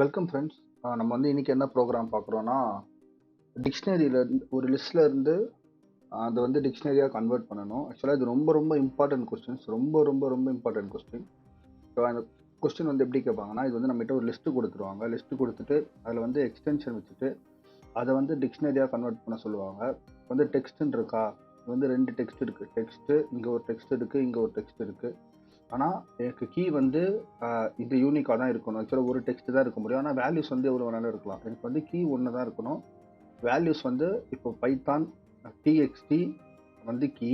Welcome friends. நம்ம வந்து இன்னைக்கு என்ன ப்ரோக்ராம் பார்க்குறோன்னா, டிக்ஷனரியில் ஒரு லிஸ்ட்டில் இருந்து அதை வந்து டிக்ஷனரியாக கன்வெர்ட் பண்ணணும். ஆக்சுவலாக இது ரொம்ப ரொம்ப இம்பார்ட்டன்ட் கொஸ்டின்ஸ், ரொம்ப ரொம்ப ரொம்ப இம்பார்ட்டன்ட் கொஸ்டின். ஸோ அந்த கொஸ்டின் வந்து எப்படி கேட்பாங்கன்னா, இது வந்து நம்மகிட்ட ஒரு லிஸ்ட்டு கொடுத்துருவாங்க. லிஸ்ட்டு கொடுத்துட்டு அதில் வந்து எக்ஸ்டென்ஷன் வச்சுட்டு அதை வந்து டிக்ஷனரியாக கன்வெர்ட் பண்ண சொல்லுவாங்க. வந்து டெக்ஸ்ட்டுன்னு இருக்கா, வந்து 2 டெக்ஸ்ட் இருக்குது. டெக்ஸ்ட்டு இங்கே ஒரு டெக்ஸ்ட் இருக்குது, இங்கே ஒரு டெக்ஸ்ட் இருக்குது. ஆனால் எனக்கு கீ வந்து இது யூனிக்காக தான் இருக்கணும். ஆக்சுவலாக ஒரு டெக்ஸ்ட் தான் இருக்க முடியும். ஆனால் வேல்யூஸ் வந்து எவ்வளோ வேணாலும் இருக்கலாம். எனக்கு வந்து கீ ஒன்று தான் இருக்கணும். வேல்யூஸ் வந்து இப்போ பைத்தான் டிஎக்ஸ்டி வந்து கீ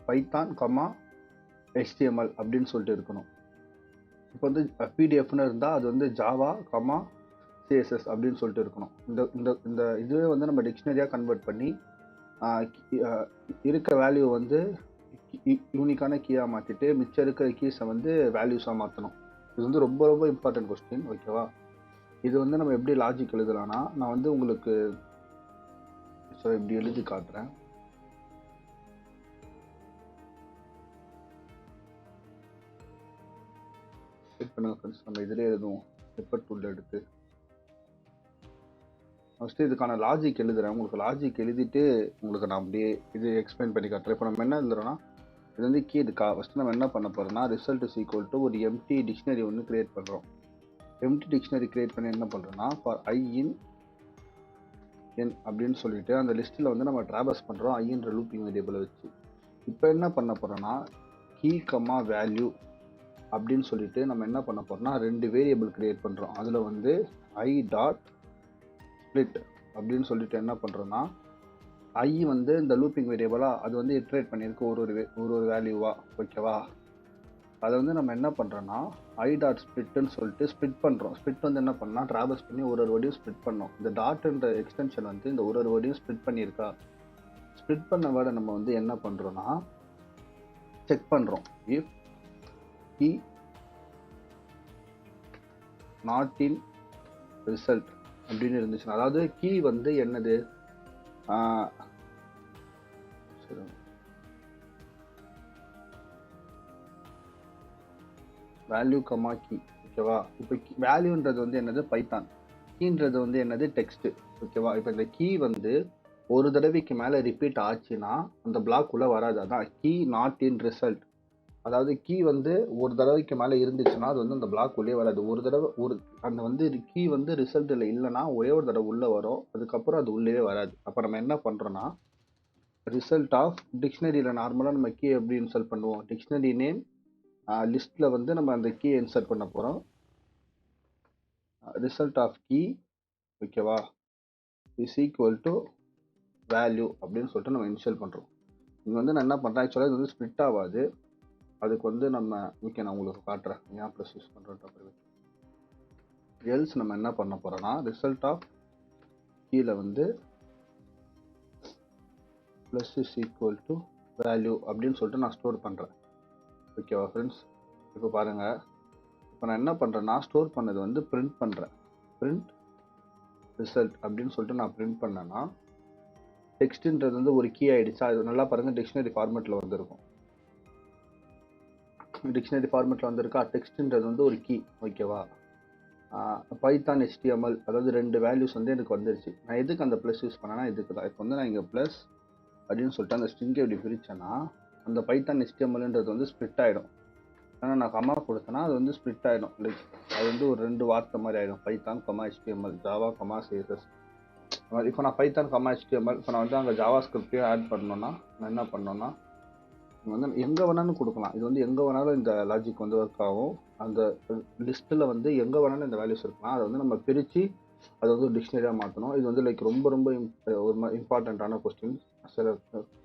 பைத்தான் HTML அப்படின்னு சொல்லிட்டு இருக்கணும். இப்போ வந்து பிடிஎஃப்னு இருந்தால் அது வந்து ஜாவா CSS அப்படின்னு சொல்லிட்டு இருக்கணும். இந்த இதுவே வந்து நம்ம டிக்ஷனரியாக கன்வெர்ட் பண்ணி இருக்க வேல்யூ வந்து யூனிக்கான கீயாக மாற்றிட்டு மிச்சம் இருக்கிற கீஸை வந்து வேல்யூஸாக மாற்றணும். இது வந்து ரொம்ப ரொம்ப இம்பார்ட்டன்ட் கொஸ்டின். ஓகேவா? இது வந்து நம்ம எப்படி லாஜிக் எழுதலாம்னா, நான் வந்து உங்களுக்கு இப்படி எழுதி காட்டுறேன். நம்ம இதிலே எழுதுவோம். பேப்பர் டூல் எடுத்து ஃபஸ்ட்டு இதுக்கான லாஜிக் எழுதுறேன். உங்களுக்கு லாஜிக் எழுதிட்டு உங்களுக்கு நான் அப்படியே இது எக்ஸ்பிளைன் பண்ணி காட்டுறேன். இப்போ நம்ம என்ன எழுதுறோம்னா, இது வந்து கீ இருக்கா. ஃபஸ்ட்டு நம்ம என்ன பண்ண போகிறோம்னா, ரிசல்ட் இஸ் ஈக்குவல் டு ஒரு எம்டி டிக்ஷனரி ஒன்று கிரியேட் பண்ணுறோம். எம்டி டிக்ஷனரி கிரியேட் பண்ணி என்ன பண்ணுறோம்னா, ஃபார் ஐ இன் என் அப்படின்னு சொல்லிட்டு அந்த லிஸ்ட்டில் வந்து நம்ம ட்ராவர்ஸ் பண்ணுறோம் ஐன்ற லூப்பிங் வேரியபிளை வச்சு. இப்போ என்ன பண்ண போகிறோம்னா, கீ வேல்யூ அப்படின்னு சொல்லிட்டு நம்ம என்ன பண்ண போகிறோம்னா 2 வேரியபிள் கிரியேட் பண்ணுறோம். அதில் வந்து i.split அப்படின்னு சொல்லிட்டு என்ன பண்ணுறோன்னா, ஐ வந்து இந்த லூப்பிங் வேரியபிளாக அது வந்து இட்ரேட் பண்ணியிருக்கு ஒரு வேல்யூவா. ஓகேவா? அதை வந்து நம்ம என்ன பண்ணுறோன்னா i.splitன்னு சொல்லிட்டு ஸ்ப்ளிட் பண்ணுறோம். ஸ்ப்ளிட் வந்து என்ன பண்ணால் ட்ராவர்ஸ் பண்ணி ஒரு வேர்டையும் ஸ்ப்ளிட் பண்ணோம். இந்த டாட்ன்ற எக்ஸ்டென்ஷன் வந்து இந்த ஒரு வேர்டையும் ஸ்ப்ளிட் பண்ணியிருக்கா. ஸ்ப்ளிட் பண்ண வேர்டை நம்ம வந்து என்ன பண்ணுறோன்னா செக் பண்ணுறோம். If key not in result அப்படின்னு இருந்துச்சுன்னா, அதாவது கீ வந்து என்னது, வேல்யூ கீ. ஓகேவா? இப்போ வேல்யூன்றது வந்து என்னது பைத்தான், கீன்றது வந்து என்னது டெக்ஸ்ட். ஓகேவா? இப்போ இந்த கீ வந்து ஒரு தடவைக்கு மேலே ரிப்பீட் ஆச்சுன்னா அந்த பிளாக் உள்ள வராது. அதான் கீ நாட் இன் ரிசல்ட். அதாவது கீ வந்து ஒரு தடவைக்கு மேலே இருந்துச்சுன்னா அது வந்து அந்த பிளாக் உள்ளே வராது. ஒரு தடவை அந்த வந்து கீ வந்து ரிசல்ட்டில் இல்லைன்னா ஒரே ஒரு தடவை உள்ளே வரும், அதுக்கப்புறம் அது உள்ளே வராது. அப்போ நம்ம என்ன பண்ணுறோன்னா, ரிசல்ட் ஆஃப் டிக்ஷனரியில் நார்மலாக நம்ம கீ எப்படி இன்சர்ட் பண்ணுவோம், டிக்ஷனரி நேம் லிஸ்ட்டில் வந்து நம்ம அந்த கீயை இன்சர்ட் பண்ண போகிறோம். ரிசல்ட் ஆஃப் கீ ஓகேவா இஸ் ஈக்குவல் டு வேல்யூ அப்படின்னு சொல்லிட்டு நம்ம இன்சர்ட் பண்ணுறோம். இங்கே வந்து நான் என்ன பண்ணுறேன், ஆக்சுவலாக இது வந்து ஸ்ப்ளிட் ஆகாது. அதுக்கு வந்து நம்ம நான் உங்களுக்கு காட்டுறேன் ஏன் ப்ளஸ் யூஸ் பண்ணுறோம். எல்ஸ் நம்ம என்ன பண்ண போகிறோன்னா, ரிசல்ட் ஆஃப் கீழே வந்து plus is equal to value அப்படின்னு சொல்லிட்டு நான் ஸ்டோர் பண்ணுறேன். ஓகேவா ஃப்ரெண்ட்ஸ்? இப்போ பாருங்கள், இப்போ நான் என்ன பண்ணுறேன்னா ஸ்டோர் பண்ணது வந்து பிரிண்ட் பண்ணுறேன். பிரிண்ட் ரிசல்ட் அப்படின்னு சொல்லிட்டு நான் பிரிண்ட் பண்ணேன்னா டெக்ஸ்ட்ன்றது வந்து ஒரு கீ ஆகிடுச்சா. இது நல்லா பாருங்கள், டிக்ஷனரி ஃபார்மேட்டில் வந்துருக்கும். டிக்ஷனரி ஃபார்மேட்டில் வந்திருக்கா. டெக்ஸ்ட்ன்றது வந்து ஒரு கீ. ஓகேவா? பைத்தான் HTML அதாவது 2 வேல்யூஸ் வந்து எனக்கு வந்துருச்சு. நான் எதுக்கு அந்த ப்ளஸ் யூஸ் பண்ணேன்னா இதுக்கு தான். இப்போ வந்து நான் இங்கே ப்ளஸ் அப்படின்னு சொல்லிட்டு அந்த ஸ்ட்ரிங்கை எப்படி பிரித்தேன்னா, அந்த பைத்தான் HTMLன்றது வந்து ஸ்ப்ளிட் ஆகிடும். ஆனால் நான் கமா கொடுத்தேன்னா அது வந்து ஸ்ப்ளிட் ஆகிடும். லைக் அது வந்து ஒரு 2 வார்த்தை மாதிரி ஆகிடும். Python HTML, Java CSS. இப்போ நான் பைத்தான் HTML, இப்போ நான் வந்து அங்கே ஜாவா ஸ்கிரிப்டையும் ஆட் பண்ணணுன்னா நான் என்ன பண்ணோன்னா, வந்து எங்கே வேணாலும் கொடுக்கலாம். இது வந்து எங்கே வேணாலும் இந்த லாஜிக் வந்து ஒர்க் ஆகும். அந்த லிஸ்ட்டில் வந்து எங்கே வேணாலும் இந்த வேல்யூஸ் இருக்கலாம். அதை வந்து நம்ம பிரித்து அதை வந்து ஒரு டிக்ஷனரியாக மாற்றணும். இது வந்து லைக் ரொம்ப ரொம்ப ஒரு இம்பார்ட்டண்ட்டான கொஸ்டின் சில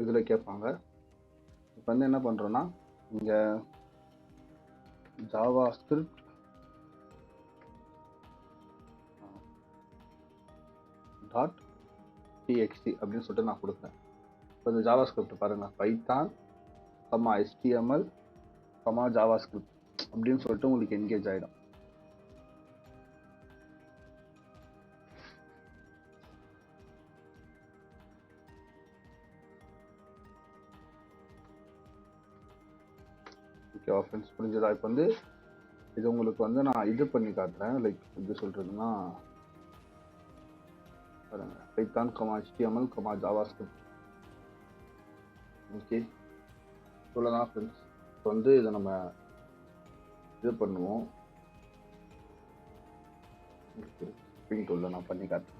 இதில் கேட்பாங்க. இப்போ வந்து என்ன பண்ணுறோன்னா, இங்கே ஜாவா ஸ்கிரிப்ட் .txt அப்படின்னு சொல்லிட்டு நான் கொடுத்தேன். இப்போ இந்த ஜாவா ஸ்கிரிப்ட் பாருங்கள், பைத்தான் HTML ஜாவா ஸ்கிரிப்ட் அப்படின்னு சொல்லிட்டு உங்களுக்கு என்கேஜ் ஆகிடும். ஓகேவா ஃப்ரெண்ட்ஸ்? புரிஞ்சதா? இப்போ வந்து இது உங்களுக்கு வந்து நான் இது பண்ணி காட்டுறேன். லைக் எப்படி சொல்றதுன்னா பாருங்க, பைத்தான் HTML ஜாவாஸ்கிரிப்ட். ஓகே, இவ்வளோதான் ஃப்ரெண்ட்ஸ். இப்போ வந்து இதை நம்ம இது பண்ணுவோம். ஸ்ப்ரிங் டூலில் நான் பண்ணி காட்டுறேன்.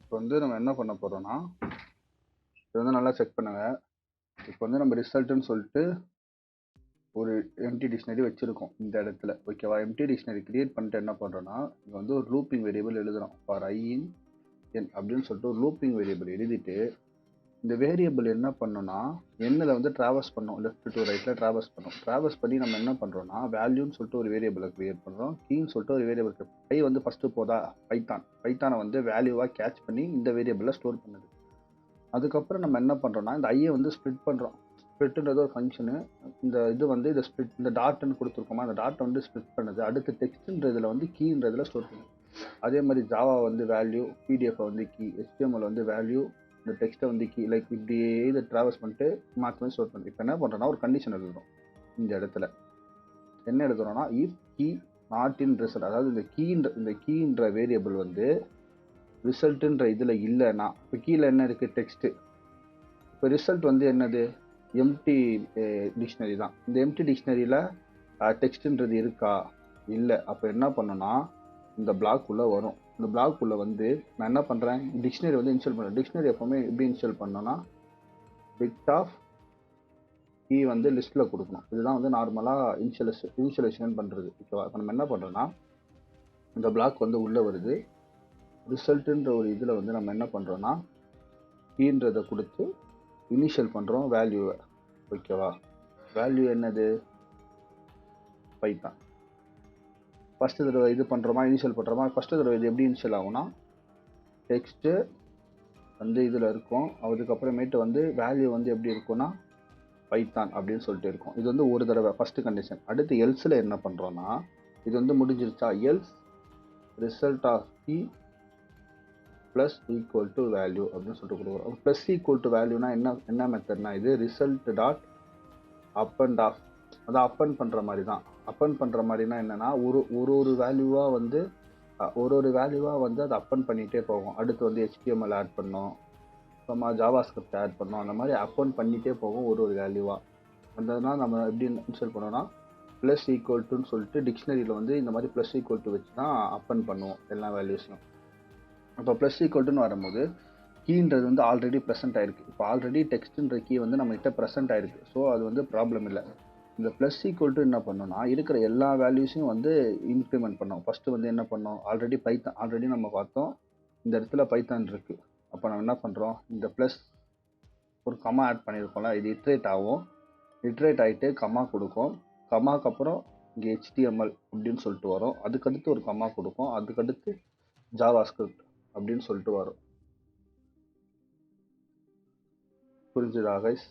இப்போ வந்து நம்ம என்ன பண்ண போறோம்னா, இது வந்து நல்லா செக் பண்ணுங்க. இப்போ வந்து நம்ம ரிசல்ட்னு சொல்லிட்டு ஒரு எம்டி டிக்ஷனரி வச்சிருக்கோம் இந்த இடத்துல. ஓகேவா, எம்டி டிக்ஷனரி கிரியேட் பண்ணிட்டு என்ன பண்றோம்னா, இங்க வந்து ஒரு லூப்பிங் வேரியபிள் எழுதுறோம். ஃபார் ஐ இன் என் அப்படின்னு சொல்லிட்டு ஒரு லூப்பிங் வேரியபிள் எழுதிட்டு, இந்த வேரியபிள் என்ன பண்ணோம்னா எண்ணில் வந்து டிராவர்ஸ் பண்ணோம், லெஃப்ட் டு ரைட்ல டிராவர்ஸ் பண்ணோம். டிராவர்ஸ் பண்ணி நம்ம என்ன பண்றோம்னா வேல்யூன்னு சொல்லிட்டு ஒரு வேரியபிளை கிரியேட் பண்றோம். கீன்னு சொல்லிட்டு ஒரு வேரியபிள். ஐ வந்து ஃபர்ஸ்ட் போதா, பைத்தானை வந்து வேல்யூவா கேட்ச் பண்ணி இந்த வேரியபிளை ஸ்டோர் பண்ணுது. அதுக்கப்புறம் நம்ம என்ன பண்றோம்னா இந்த ஐயை வந்து ஸ்ப்ளிட் பண்றோம். ஸ்ப்ளிட்ன்றது ஒரு ஃபங்க்ஷனு. இந்த இது வந்து இதை ஸ்ப்ளிட், இந்த டாட்னு கொடுத்துருக்கோமா, அந்த டாட்டை வந்து ஸ்ப்ளிட் பண்ணுது. அடுத்து டெக்ஸ்ட்ன்றதுல வந்து கீன்றதுல ஸ்டோர் பண்ணுது. அதே மாதிரி ஜாவா வந்து வேல்யூ, பிடிஎஃப் வந்து கீ, HTML வந்து வேல்யூ, இந்த டெக்ஸ்ட்டை வந்து கீ. லைக் இப்படியே இதை ட்ராவல்ஸ் பண்ணிட்டு மாற்றி ஸ்டோர் பண்ணுது. இப்போ என்ன பண்ணுறோன்னா ஒரு கண்டிஷன் எழுதுறோம். இந்த இடத்துல என்ன எழுதுறோம்னா if key not in result, அதாவது இந்த கீன்ற வேரியபிள் வந்து ரிசல்ட்டுன்ற இதில் இல்லைன்னா, இப்போ கீழே என்ன இருக்குது, டெக்ஸ்ட்டு. இப்போ ரிசல்ட் வந்து என்னது, எம்டி டிக்ஷனரி தான். இந்த எம்டி டிக்ஷனரியில் டெக்ஸ்ட்ன்றது இருக்கா, இல்லை. அப்போ என்ன பண்ணோன்னா இந்த பிளாக் உள்ள வரும். இந்த பிளாக் உள்ள வந்து நான் என்ன பண்ணுறேன், டிக்ஷனரி வந்து இன்ஸ்டால் பண்ணுறேன். டிக்ஷனரி எப்போவுமே எப்படி இன்ஸ்டால் பண்ணோன்னா பிட் ஆஃப் கீ வந்து லிஸ்ட்டில் கொடுக்கணும். இதுதான் வந்து நார்மலாக இனிஷியலைசேஷன் பண்ணுறது. ஓகேவா, இப்போ நம்ம என்ன பண்ணுறோன்னா இந்த பிளாக் வந்து உள்ளே வருது. ரிசல்ட்டுன்ற ஒரு இதில் வந்து நம்ம என்ன பண்ணுறோன்னா கீன்றதை கொடுத்து இனிஷியல் பண்ணுறோம் வேல்யூவை. ஓகேவா, வேல்யூ என்னது, பைத்தான். ஃபஸ்ட்டு தடவை இது பண்ணுறோமா, இனிஷியல் பண்ணுறோமா. ஃபஸ்ட்டு தடவை இது எப்படி இனிஷியல் ஆகும்னா டெக்ஸ்ட்டு வந்து இதில் இருக்கும். அதுக்கப்புறமேட்டு வந்து வேல்யூ வந்து எப்படி இருக்கும்னா பைத்தான் அப்படின்னு சொல்லிட்டு இருக்கும். இது வந்து ஒரு தடவை ஃபஸ்ட்டு கண்டிஷன். அடுத்து எல்ஸில் என்ன பண்ணுறோன்னா, இது வந்து முடிஞ்சிருச்சா, else result of key plus equal to value அப்படின்னு சொல்லிட்டு கொடுக்குறோம். ப்ளஸ் ஈக்குவல் டு வேல்யூனா என்ன மெத்தட்னா, இது result dot up and half. அதான் அப்பன் பண்ணுற மாதிரி தான். அப்பன் பண்ணுற மாதிரினா என்னென்னா ஒரு வேல்யூவாக வந்து அது அப்பன் பண்ணிகிட்டே போகும். அடுத்து வந்து HTML ஆட் பண்ணோம், அப்புறமா ஜாவாஸ்கிரிப்ட் ஆட் பண்ணோம். அந்த மாதிரி அப்பன் பண்ணிகிட்டே போகும் ஒரு வேல்யூவாக. அதனால் நம்ம எப்படி இன்ஸ்டால் பண்ணோம்னா ப்ளஸ் ஈக்குவல் டுன்னு சொல்லிட்டு டிக்ஷனரியில் வந்து இந்த மாதிரி ப்ளஸ் ஈக்குவல் டு வச்சு தான் அப்பன் பண்ணுவோம் எல்லா வேல்யூஸையும். அப்போ ப்ளஸ் ஈக்குவல் டுன்னு வரும்போது கீன்றது வந்து ஆல்ரெடி ப்ரெசென்ட் ஆயிருக்கு. இப்போ ஆல்ரெடி டெக்ஸ்ட்ன்ற கீ வந்து நம்மகிட்ட ப்ரெசென்ட் ஆயிருக்கு. ஸோ அது வந்து ப்ராப்ளம் இல்லை. இந்த ப்ளஸ் ஈக்குவல் டு என்ன பண்ணோம்னா இருக்கிற எல்லா வேல்யூஸையும் வந்து இம்ப்ளிமெண்ட் பண்ணோம். ஃபஸ்ட்டு வந்து என்ன பண்ணோம், ஆல்ரெடி நம்ம பார்த்தோம் இந்த இடத்துல பைத்தான் இருக்குது. அப்போ நம்ம என்ன பண்ணுறோம், இந்த ப்ளஸ் ஒரு கமா ஆட் பண்ணியிருக்கோம்ல, இது இட்ரேட் ஆகும். இட்ரேட் ஆகிட்டு கமா கொடுக்கும். கமாக்கு அப்புறம் இங்கே HTML அப்படின்னு சொல்லிட்டு வரும். அதுக்கடுத்து ஒரு கமா கொடுக்கும். அதுக்கடுத்து ஜாவாஸ்கிரிப்ட் அப்படின்னு சொல்லிட்டு வரும். புரிஞ்சுதா கைஸ்?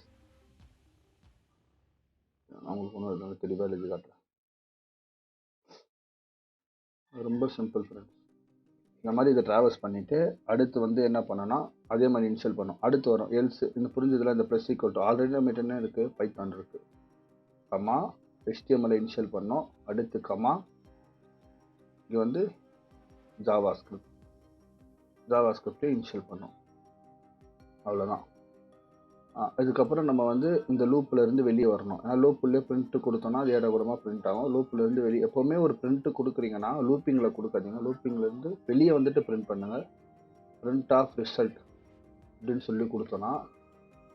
அவங்களுக்கு ஒன்றும் தெளிவாக எழுதி காட்டுறேன். ரொம்ப சிம்பிள் ஃப்ரெண்ட்ஸ். இந்த மாதிரி இதை ட்ராவல்ஸ் பண்ணிவிட்டு அடுத்து வந்து என்ன பண்ணோன்னா அதே மாதிரி இன்ஸ்டால் பண்ணோம். அடுத்து வரும் எல்ஸ். இந்த புரிஞ்சதில் இந்த ப்ளஸ் ஈக்குவல் டு ஆல்ரெடி நம்ம என்ன இருக்குது, பைத்தான் இருக்குது. கமா HTML இன்ஸ்டால் பண்ணோம். அடுத்து கமா இங்கே வந்து ஜாவாஸ்கிரிப்டை இன்ஸ்டால் பண்ணோம். அவ்வளோதான். இதுக்கப்புறம் நம்ம வந்து இந்த லூப்பில் இருந்து வெளியே வரணும். ஏன்னா லூப்புலேயே பிரிண்ட் கொடுத்தோம்னா அது ஏடகூடமாக பிரிண்ட் ஆகும். லூப்பில் இருந்து வெளியே எப்போவுமே ஒரு பிரிண்ட் கொடுக்குறீங்கன்னா லூப்பிங்கில் கொடுக்காதீங்க. லூப்பிங்லேருந்து வெளியே வந்துட்டு பிரிண்ட் பண்ணுங்கள். பிரிண்ட் ஆஃப் ரிசல்ட் அப்படின்னு சொல்லி கொடுத்தோன்னா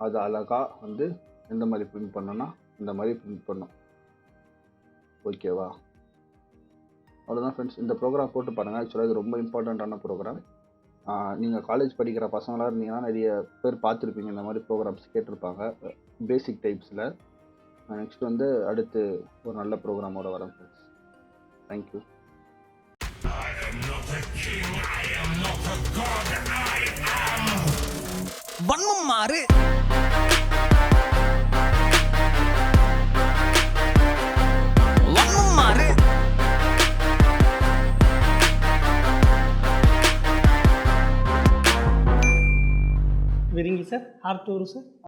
அது அழகாக வந்து எந்த மாதிரி பிரிண்ட் பண்ணோன்னா இந்த மாதிரி பிரிண்ட் பண்ணும். ஓகேவா, அவ்வளோதான் ஃப்ரெண்ட்ஸ். இந்த ப்ரோக்ராம் போட்டு பாருங்கள். ஆக்சுவலாக இது ரொம்ப இம்பார்ட்டண்ட்டான ப்ரோக்ராம். நீங்கள் காலேஜ் படிக்கிற பசங்களாக இருந்தீங்கன்னா நிறைய பேர் பார்த்துருப்பீங்க, இந்த மாதிரி ப்ரோக்ராம்ஸ் கேட்டிருப்பாங்க பேசிக் டைப்ஸில். நெக்ஸ்ட் வந்து அடுத்து ஒரு நல்ல ப்ரோக்ராமோட வரேன் ஃப்ரெண்ட்ஸ். தேங்க்யூ. வன்மம் மாறு. வன்மம் மாறு. விருங்கி சார், ஆர்டூர் சார்.